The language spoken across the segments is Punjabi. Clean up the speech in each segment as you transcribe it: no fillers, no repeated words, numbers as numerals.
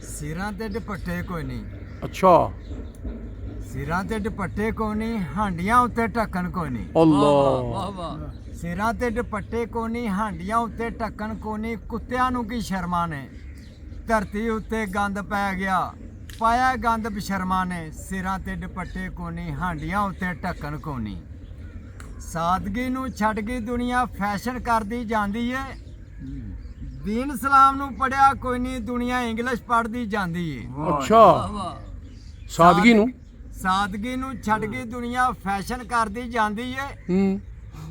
ਸਿਰਾਂ ਤੇ ਦੁਪੱਟੇ ਕੋਈ ਨਹੀਂ। ਅੱਛਾ ਸਿਰਾਂ ਤੇ ਦੁਪੱਟੇ ਕੋਈ ਨਹੀਂ, ਹਾਂਡੀਆਂ ਉੱਤੇ ਢੱਕਣ ਕੋਈ ਨਹੀਂ। ਅੱਲਾ ਸਿਰਾਂ ਤੇ ਦੁਪੱਟੇ ਕੋਈ ਨਹੀਂ, ਹਾਂਡੀਆਂ ਉੱਤੇ ਢੱਕਣ ਕੋਈ ਨਹੀਂ। ਕੁੱਤਿਆਂ ਨੂੰ ਕੀ ਸ਼ਰਮਾਂ ਨੇ, ਧਰਤੀ ਉੱਤੇ ਗੰਦ ਪੈ ਗਿਆ, ਪਾਇਆ ਗੰਦ ਬਸ਼ਰਮਾਂ ਨੇ। ਸਿਰਾਂ ਤੇ ਦੁਪੱਟੇ ਕੋਈ ਨਹੀਂ, ਹਾਂਡੀਆਂ ਉੱਤੇ ਢੱਕਣ ਕੋਈ ਨਹੀਂ। ਸਾਦਗੀ ਨੂੰ ਛੱਡ ਗਈ ਦੁਨੀਆ, ਫੈਸ਼ਨ ਕਰਦੀ ਜਾਂਦੀ ਏ। ਦੀਨ ਸਲਾਮ ਨੂੰ ਪੜਿਆ ਕੋਈ ਨਹੀਂ, ਦੁਨੀਆ ਇੰਗਲਿਸ਼ ਪੜ੍ਹਦੀ ਜਾਂਦੀ ਏ। ਅੱਛਾ ਸਾਦਗੀ ਨੂੰ ਛੱਡ ਗਈ ਦੁਨੀਆ, ਫੈਸ਼ਨ ਕਰਦੀ ਜਾਂਦੀ ਏ। ਹੂੰ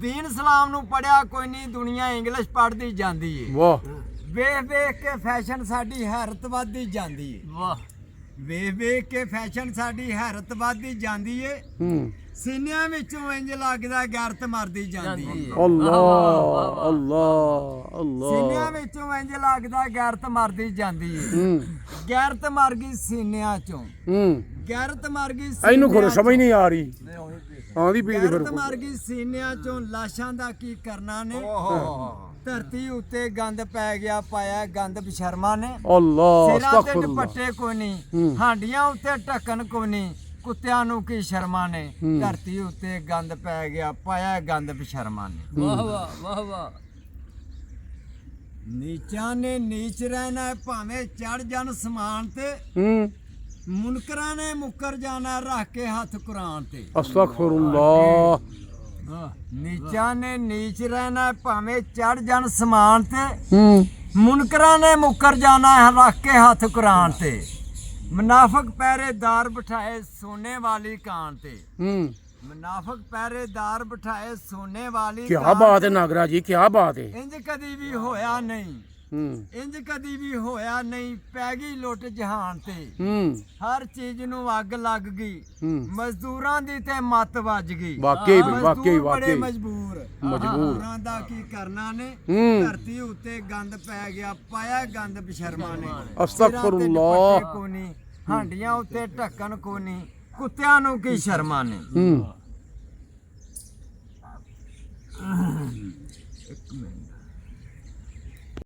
ਦੀਨ ਸਲਾਮ ਨੂੰ ਪੜਿਆ ਕੋਈ ਨਹੀਂ, ਦੁਨੀਆ ਇੰਗਲਿਸ਼ ਪੜ੍ਹਦੀ ਜਾਂਦੀ ਏ। ਵਾਹ ਵੇਖ ਵੇਖ ਕੇ ਫੈਸ਼ਨ ਸਾਡੀ ਹੈਰਤ ਵੱਧਦੀ ਜਾਂਦੀ ਏ। ਵੇਖ ਵੇਖ ਕੇ ਫੈਸ਼ਨ ਸਾਡੀ ਹੈਰਤ ਵੱਧਦੀ ਜਾਂਦੀ ਏ। ਹੂੰ ਸੀਨਿਆਂ ਵਿੱਚੋਂ ਇੰਜ ਲੱਗਦਾ ਗੈਰਤ ਮਰਦੀ ਜਾਂਦੀ ਏ। ਅੱਲਾ ਅੱਲਾ ਅੱਲਾ ਸੀਨਿਆਂ ਵਿੱਚੋਂ ਇੰਜ ਲੱਗਦਾ ਗੈਰਤ ਮਰਦੀ ਜਾਂਦੀ ਏ। ਹੂੰ ਗੈਰਤ ਮਰ ਗਈ ਸੀਨਿਆਂ ਚੋਂ, ਹੂੰ ਗੈਰਤ ਮਰ ਗਈ ਇਹਨੂੰ ਖੋਲ ਸੀਨਿਆਂ ਸਮਝ ਚੋਂ। ਨਹੀਂ ਆ ਰਹੀ ਆਂਦੀ ਪੀ ਤੇ ਫਿਰ ਗੈਰਤ ਮਰ ਗਈ ਸੀਨਿਆਂ ਚੋਂ, ਲਾਸ਼ਾਂ ਦਾ ਕੀ ਕਰਨਾ ਨੇ। ਧਰਤੀ ਉੱਤੇ ਗੰਦ ਪੈ ਗਿਆ, ਪਾਇਆ ਗੰਦ ਬਸ਼ਰਮਾਂ ਨੇ। ਅੱਲਾ ਸਿਰਾਂ ਤੇ ਅਸਤਗਫਿਰullah ਦੁਪੱਟੇ ਕੋਈ ਨਹੀਂ, ਹੂੰ। ਹਾਂਡੀਆਂ ਉੱਤੇ ਢੱਕਣ ਕੋਈ ਨਹੀਂ। ਕੁੱਤਿਆਂ ਨੂੰ ਕੀ ਸ਼ਰਮਾਂ ਨੇ, ਹੂੰ। ਧਰਤੀ ਉੱਤੇ ਗੰਦ ਪੈ ਗਿਆ, ਪਾਇਆ ਗੰਦ ਬਸ਼ਰਮਾਂ ਨੇ। ਵਾਹ ਵਾਹ ਨੀਚਾਂ ਨੇ ਨੀਚ ਰਹਿਣਾ, ਭਾਵੇਂ ਚੜ ਜਾਣ ਸਮਾਨ ਤੇ। ਹੂੰ ਮੁਨਕਰਾਂ ਨੇ ਮੁੱਕਰ ਜਾਣਾ, ਰੱਖ ਕੇ ਹੱਥ ਕੁਰਾਨ ਤੇ। ਅਸਤਗਫਿਰullah ਨੀਚਾਂ ਨੇ ਨੀਚ ਰਹਿਣਾ, ਭਾਵੇਂ ਚੜ ਜਾਣ ਸਮਾਨ ਤੇ। ਹੂੰ ਮੁਨਕਰਾਂ ਨੇ ਮੁੱਕਰ ਜਾਣਾ, ਰੱਖ ਕੇ ਹੱਥ ਕੁਰਾਨ ਤੇ। ਮੁਨਾਫਿਕ ਪਹਿਰੇਦਾਰ ਬਿਠਾਏ ਸੋਨੇ ਵਾਲੀ ਕਾਨ ਤੇ। ਹੂੰ ਮੁਨਾਫਿਕ ਪਹਿਰੇਦਾਰ ਬਿਠਾਏ ਸੋਨੇ ਵਾਲੀ ਕੀ ਕਾਨ ਬਾਤ ਤੇ। ਹੈ ਨਾਗਰਾ ਜੀ, ਕੀ ਬਾਤ ਹੈ। ਇੰਜ ਕਦੀ ਵੀ ਹੋਇਆ ਨਹੀਂ, ਹੂੰ ਇੰਜ ਕਦੀ ਵੀ ਹੋਇਆ ਨਹੀਂ, ਪੈ ਗਈ ਲੁੱਟ ਜਹਾਨ ਤੇ। ਹੂੰ ਹਰ ਚੀਜ਼ ਨੂੰ ਅੱਗ ਲੱਗ ਗਈ, ਹੂੰ ਮਜ਼ਦੂਰਾਂ ਦੀ ਤੇ ਮੱਤ ਵੱਜ ਗਈ। ਵਾਕਈ ਵੀ, ਮਜ਼ਦੂਰ ਵਾਕਈ ਬੜੇ ਵਾਕਈ ਮਜਬੂਰ, ਮਜਬੂਰ। ਮਜ਼ਦੂਰਾਂ ਦਾ ਕੀ ਕਰਨਾ ਨੇ। ਹੂੰ ਧਰਤੀ ਉੱਤੇ ਗੰਦ ਪੈ ਗਿਆ, ਪਾਇਆ ਗੰਦ ਬਸ਼ਰਮਾਂ ਨੇ। ਅਸਤਗਫਿਰullah ਸਿਰਾਂ ਤੇ ਦੁਪੱਟੇ ਕੋਈ ਨਹੀਂ, ਹਾਂਡੀਆਂ ਉੱਤੇ ਢੱਕਣ ਕੋਈ ਨਹੀਂ। ਕੁੱਤਿਆਂ ਨੂੰ ਕੀ ਸ਼ਰਮਾਂ ਨੇ। ਹੂੰ ਇੱਕ ਮਿੰਟ।